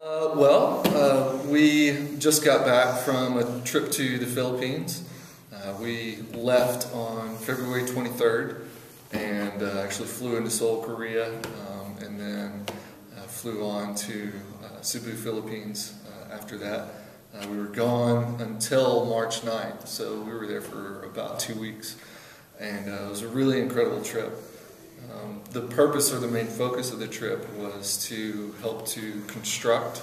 We just got back from a trip to the Philippines. We left on February 23rd and actually flew into Seoul, Korea, and then flew on to Cebu, Philippines after that. We were gone until March 9th, so we were there for about 2 weeks, and it was a really incredible trip. The purpose or the main focus of the trip was to help to construct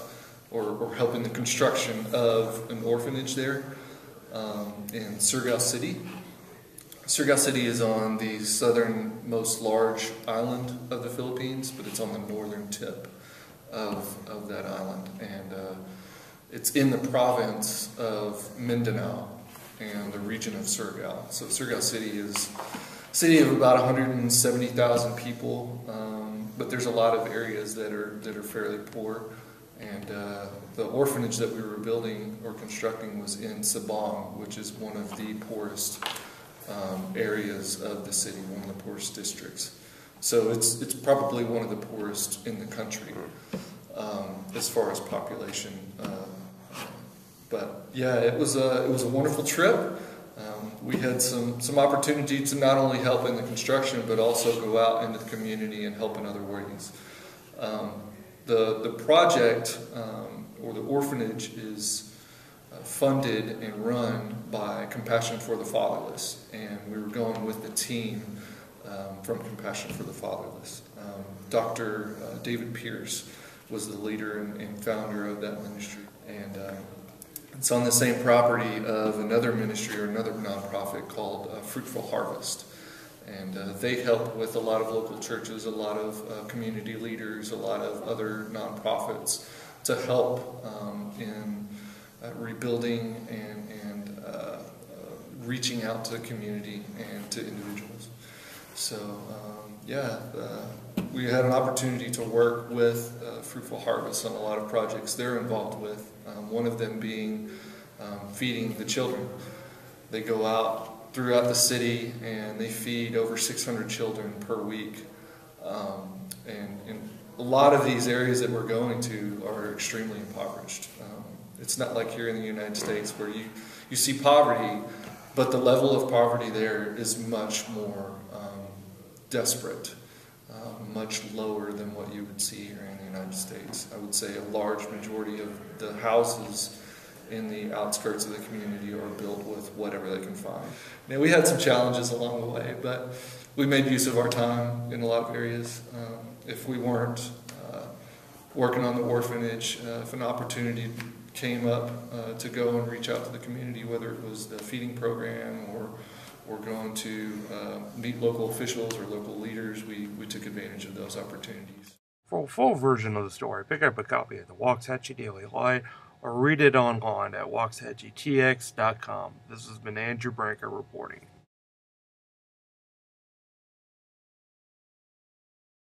or help in the construction of an orphanage there in Surigao City. Surigao City is on the southernmost large island of the Philippines, but it's on the northern tip of that island, and it's in the province of Mindanao and the region of Surigao. So Surigao City is a city of about 170,000 people, but there's a lot of areas that are fairly poor. And the orphanage that we were building or constructing was in Sabang, which is one of the poorest areas of the city, one of the poorest districts. So it's probably one of the poorest in the country as far as population. But yeah, it was a wonderful trip. We had some opportunity to not only help in the construction, but also go out into the community and help in other ways. The project, or the orphanage, is funded and run by Compassion for the Fatherless, and we were going with the team from Compassion for the Fatherless. Dr. David Pierce was the leader and founder of that ministry, and it's on the same property of another ministry or another nonprofit called Fruitful Harvest. And they help with a lot of local churches, a lot of community leaders, a lot of other nonprofits to help in rebuilding and reaching out to the community and to individuals. So we had an opportunity to work with Fruitful Harvest on a lot of projects they're involved with, one of them being feeding the children. They go out throughout the city and they feed over 600 children per week. And a lot of these areas that we're going to are extremely impoverished. It's not like here in the United States where you see poverty, but the level of poverty there is much more desperate, much lower than what you would see here in the United States. I would say a large majority of the houses in the outskirts of the community are built with whatever they can find. Now, we had some challenges along the way, but we made use of our time in a lot of areas. If we weren't working on the orphanage, if an opportunity came up to go and reach out to the community, whether it was the feeding program or going to meet local officials or local leaders, we took advantage of those opportunities. For a full version of the story, pick up a copy of the Waxahachie Daily Light or read it online at waxahachietx.com. This has been Andrew Branker reporting.